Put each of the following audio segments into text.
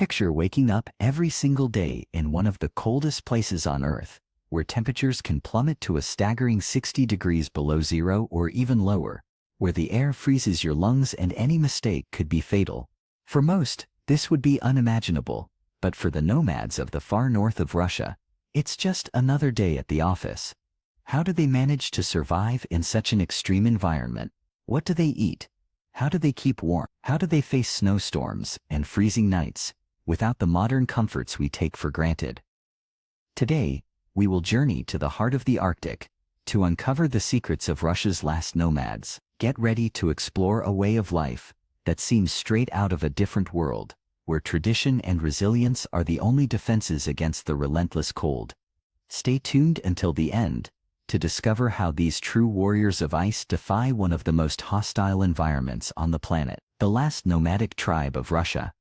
Picture waking up every single day in one of the coldest places on Earth, where temperatures can plummet to a staggering 60 degrees below zero or even lower, where the air freezes your lungs and any mistake could be fatal. For most, this would be unimaginable, but for the nomads of the far north of Russia, it's just another day at the office. How do they manage to survive in such an extreme environment? What do they eat? How do they keep warm? How do they face snowstorms and freezing nights without the modern comforts we take for granted? Today, we will journey to the heart of the Arctic to uncover the secrets of Russia's last nomads. Get ready to explore a way of life that seems straight out of a different world, where tradition and resilience are the only defenses against the relentless cold. Stay tuned until the end to discover how these true warriors of ice defy one of the most hostile environments on the planet, the last nomadic tribe of Russia.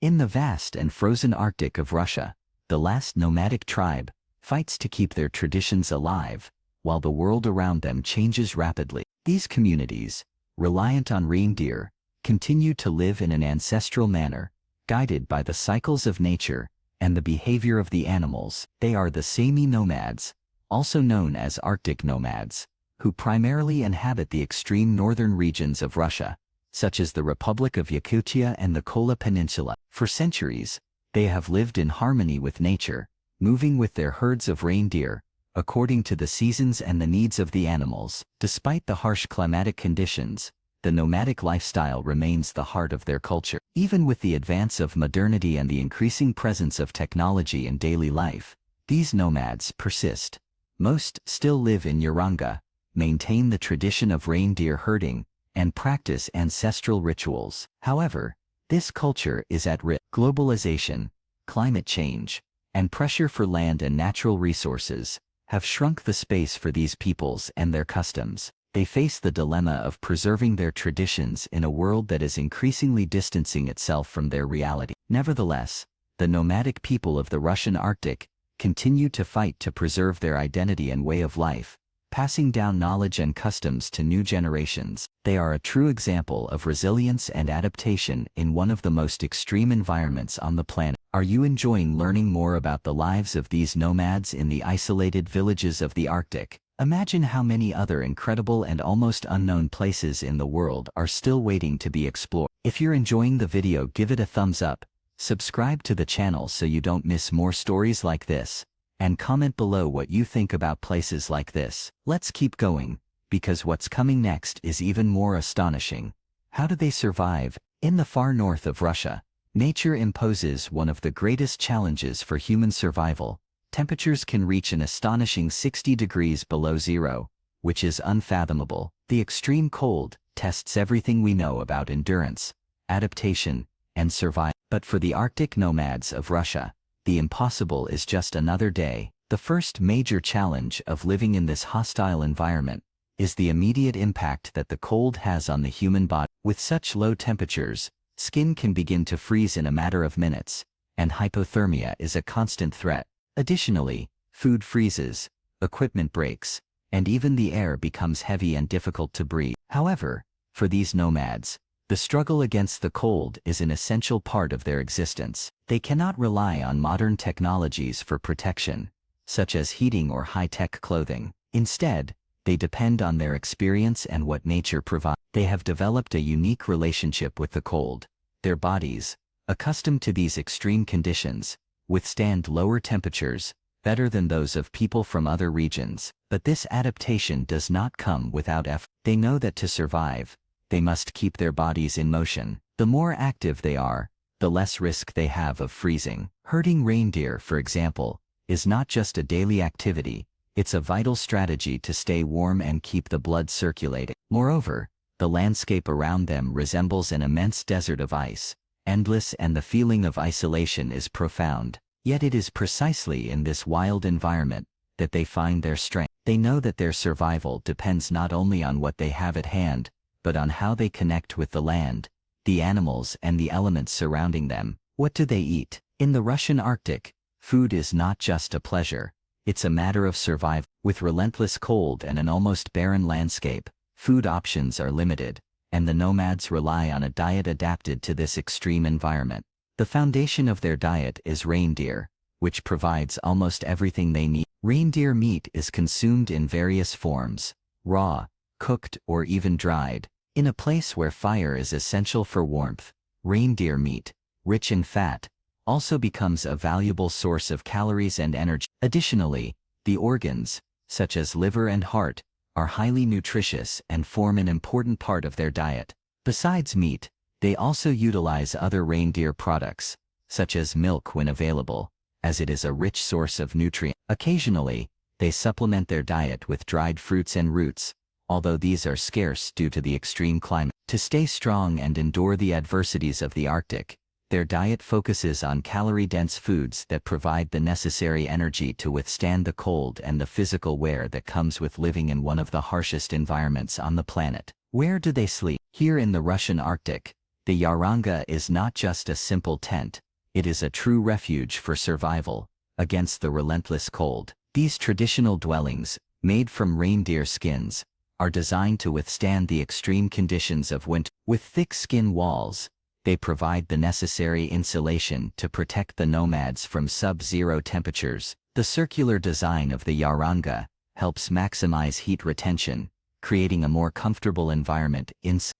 In the vast and frozen Arctic of Russia, the last nomadic tribe fights to keep their traditions alive, while the world around them changes rapidly. These communities, reliant on reindeer, continue to live in an ancestral manner, guided by the cycles of nature and the behavior of the animals. They are the Sami nomads, also known as Arctic nomads, who primarily inhabit the extreme northern regions of Russia, such as the Republic of Yakutia and the Kola Peninsula. For centuries, they have lived in harmony with nature, moving with their herds of reindeer, according to the seasons and the needs of the animals. Despite the harsh climatic conditions, the nomadic lifestyle remains the heart of their culture. Even with the advance of modernity and the increasing presence of technology in daily life, these nomads persist. Most still live in Uranga, maintain the tradition of reindeer herding, and practice ancestral rituals. However, this culture is at risk. Globalization, climate change, and pressure for land and natural resources have shrunk the space for these peoples and their customs. They face the dilemma of preserving their traditions in a world that is increasingly distancing itself from their reality. Nevertheless, the nomadic people of the Russian Arctic continue to fight to preserve their identity and way of life, passing down knowledge and customs to new generations. They are a true example of resilience and adaptation in one of the most extreme environments on the planet. Are you enjoying learning more about the lives of these nomads in the isolated villages of the Arctic? Imagine how many other incredible and almost unknown places in the world are still waiting to be explored. If you're enjoying the video, give it a thumbs up, subscribe to the channel so you don't miss more stories like this, and comment below what you think about places like this. Let's keep going, because what's coming next is even more astonishing. How do they survive? In the far north of Russia, nature imposes one of the greatest challenges for human survival. Temperatures can reach an astonishing 60 degrees below zero, which is unfathomable. The extreme cold tests everything we know about endurance, adaptation, and survival. But for the Arctic nomads of Russia, the impossible is just another day. The first major challenge of living in this hostile environment is the immediate impact that the cold has on the human body. With such low temperatures, skin can begin to freeze in a matter of minutes, and hypothermia is a constant threat. Additionally, food freezes, equipment breaks, and even the air becomes heavy and difficult to breathe. However, for these nomads, the struggle against the cold is an essential part of their existence. They cannot rely on modern technologies for protection, such as heating or high-tech clothing. Instead, they depend on their experience and what nature provides. They have developed a unique relationship with the cold. Their bodies, accustomed to these extreme conditions, withstand lower temperatures better than those of people from other regions. But this adaptation does not come without effort. They know that to survive, they must keep their bodies in motion. The more active they are, the less risk they have of freezing. Herding reindeer, for example, is not just a daily activity, it's a vital strategy to stay warm and keep the blood circulating. Moreover, the landscape around them resembles an immense desert of ice, endless, and the feeling of isolation is profound. Yet it is precisely in this wild environment that they find their strength. They know that their survival depends not only on what they have at hand, but on how they connect with the land, the animals, and the elements surrounding them. What do they eat? In the Russian Arctic, food is not just a pleasure, it's a matter of survival. With relentless cold and an almost barren landscape, food options are limited, and the nomads rely on a diet adapted to this extreme environment. The foundation of their diet is reindeer, which provides almost everything they need. Reindeer meat is consumed in various forms, raw, cooked, or even dried. In a place where fire is essential for warmth, reindeer meat, rich in fat, also becomes a valuable source of calories and energy. Additionally, the organs, such as liver and heart, are highly nutritious and form an important part of their diet. Besides meat, they also utilize other reindeer products, such as milk when available, as it is a rich source of nutrients. Occasionally, they supplement their diet with dried fruits and roots, although these are scarce due to the extreme climate. To stay strong and endure the adversities of the Arctic, their diet focuses on calorie-dense foods that provide the necessary energy to withstand the cold and the physical wear that comes with living in one of the harshest environments on the planet. Where do they sleep? Here in the Russian Arctic, the Yaranga is not just a simple tent, it is a true refuge for survival against the relentless cold. These traditional dwellings, made from reindeer skins, are designed to withstand the extreme conditions of winter. With thick skin walls, they provide the necessary insulation to protect the nomads from sub-zero temperatures. The circular design of the Yaranga helps maximize heat retention, creating a more comfortable environment.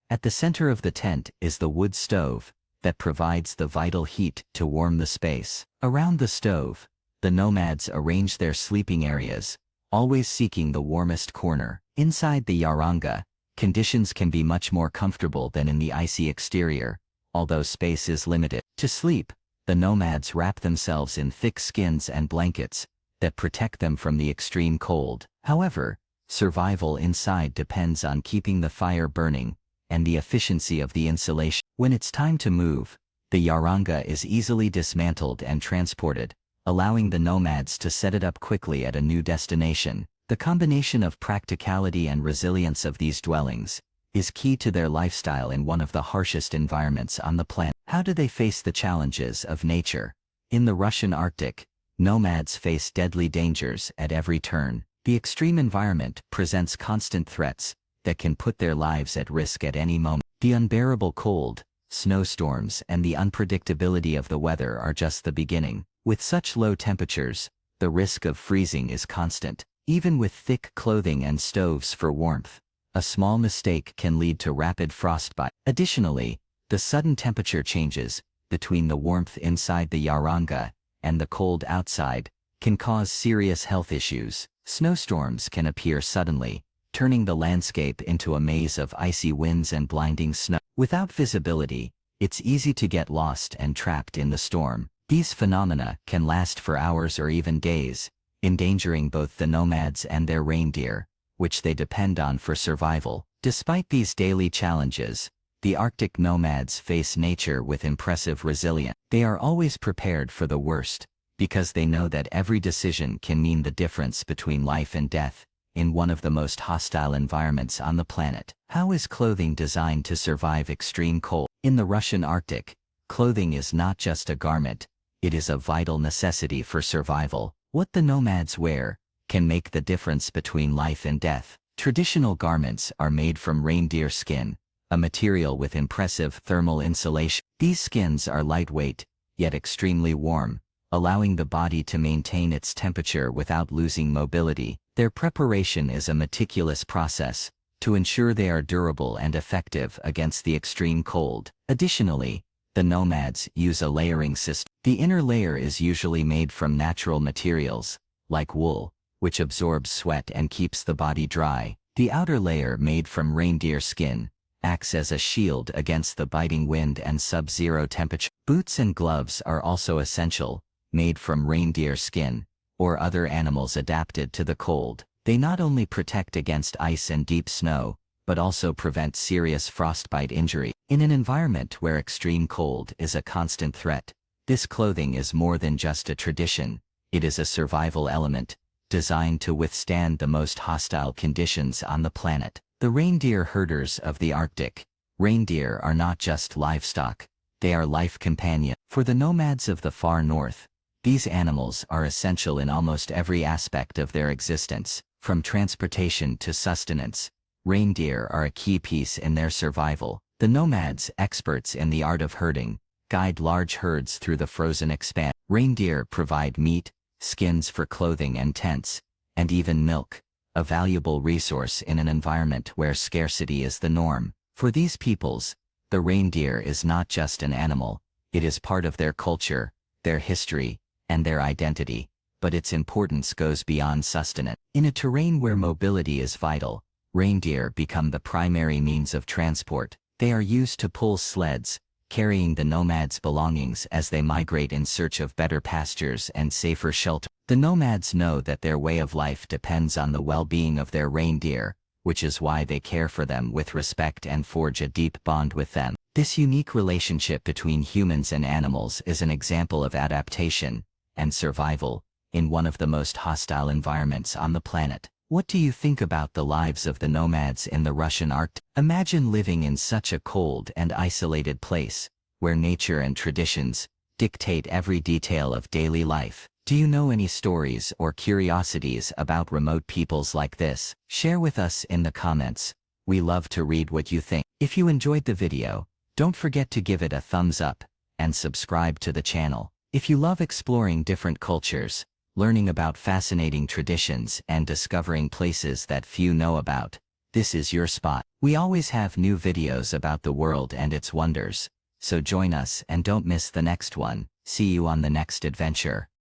At the center of the tent is the wood stove that provides the vital heat to warm the space. Around the stove, the nomads arrange their sleeping areas, always seeking the warmest corner. Inside the Yaranga, conditions can be much more comfortable than in the icy exterior, although space is limited. To sleep, the nomads wrap themselves in thick skins and blankets that protect them from the extreme cold. However, survival inside depends on keeping the fire burning and the efficiency of the insulation. When it's time to move, the Yaranga is easily dismantled and transported, allowing the nomads to set it up quickly at a new destination. The combination of practicality and resilience of these dwellings is key to their lifestyle in one of the harshest environments on the planet. How do they face the challenges of nature? In the Russian Arctic, nomads face deadly dangers at every turn. The extreme environment presents constant threats that can put their lives at risk at any moment. The unbearable cold, snowstorms, and the unpredictability of the weather are just the beginning. With such low temperatures, the risk of freezing is constant. Even with thick clothing and stoves for warmth, a small mistake can lead to rapid frostbite. Additionally, the sudden temperature changes between the warmth inside the Yaranga and the cold outside can cause serious health issues. Snowstorms can appear suddenly, turning the landscape into a maze of icy winds and blinding snow. Without visibility, it's easy to get lost and trapped in the storm. These phenomena can last for hours or even days, endangering both the nomads and their reindeer, which they depend on for survival. Despite these daily challenges, the Arctic nomads face nature with impressive resilience. They are always prepared for the worst, because they know that every decision can mean the difference between life and death in one of the most hostile environments on the planet. How is clothing designed to survive extreme cold? In the Russian Arctic, clothing is not just a garment, it is a vital necessity for survival. What the nomads wear can make the difference between life and death. Traditional garments are made from reindeer skin, a material with impressive thermal insulation. These skins are lightweight, yet extremely warm, allowing the body to maintain its temperature without losing mobility. Their preparation is a meticulous process to ensure they are durable and effective against the extreme cold. Additionally, the nomads use a layering system. The inner layer is usually made from natural materials, like wool, which absorbs sweat and keeps the body dry. The outer layer, made from reindeer skin, acts as a shield against the biting wind and sub-zero temperature. Boots and gloves are also essential, made from reindeer skin or other animals adapted to the cold. They not only protect against ice and deep snow, but also prevent serious frostbite injury. In an environment where extreme cold is a constant threat, this clothing is more than just a tradition, it is a survival element, designed to withstand the most hostile conditions on the planet. The reindeer herders of the Arctic. Reindeer are not just livestock, they are life companions. For the nomads of the far north, these animals are essential in almost every aspect of their existence, from transportation to sustenance. Reindeer are a key piece in their survival. The nomads, experts in the art of herding, guide large herds through the frozen expanse. Reindeer provide meat, skins for clothing and tents, and even milk, a valuable resource in an environment where scarcity is the norm. For these peoples, the reindeer is not just an animal, it is part of their culture, their history, and their identity, but its importance goes beyond sustenance. In a terrain where mobility is vital, reindeer become the primary means of transport. They are used to pull sleds, carrying the nomads' belongings as they migrate in search of better pastures and safer shelter. The nomads know that their way of life depends on the well-being of their reindeer, which is why they care for them with respect and forge a deep bond with them. This unique relationship between humans and animals is an example of adaptation and survival in one of the most hostile environments on the planet. What do you think about the lives of the nomads in the Russian Arctic? Imagine living in such a cold and isolated place, where nature and traditions dictate every detail of daily life. Do you know any stories or curiosities about remote peoples like this? Share with us in the comments. We love to read what you think. If you enjoyed the video, don't forget to give it a thumbs up and subscribe to the channel. If you love exploring different cultures, learning about fascinating traditions and discovering places that few know about, this is your spot. We always have new videos about the world and its wonders, so join us and don't miss the next one. See you on the next adventure.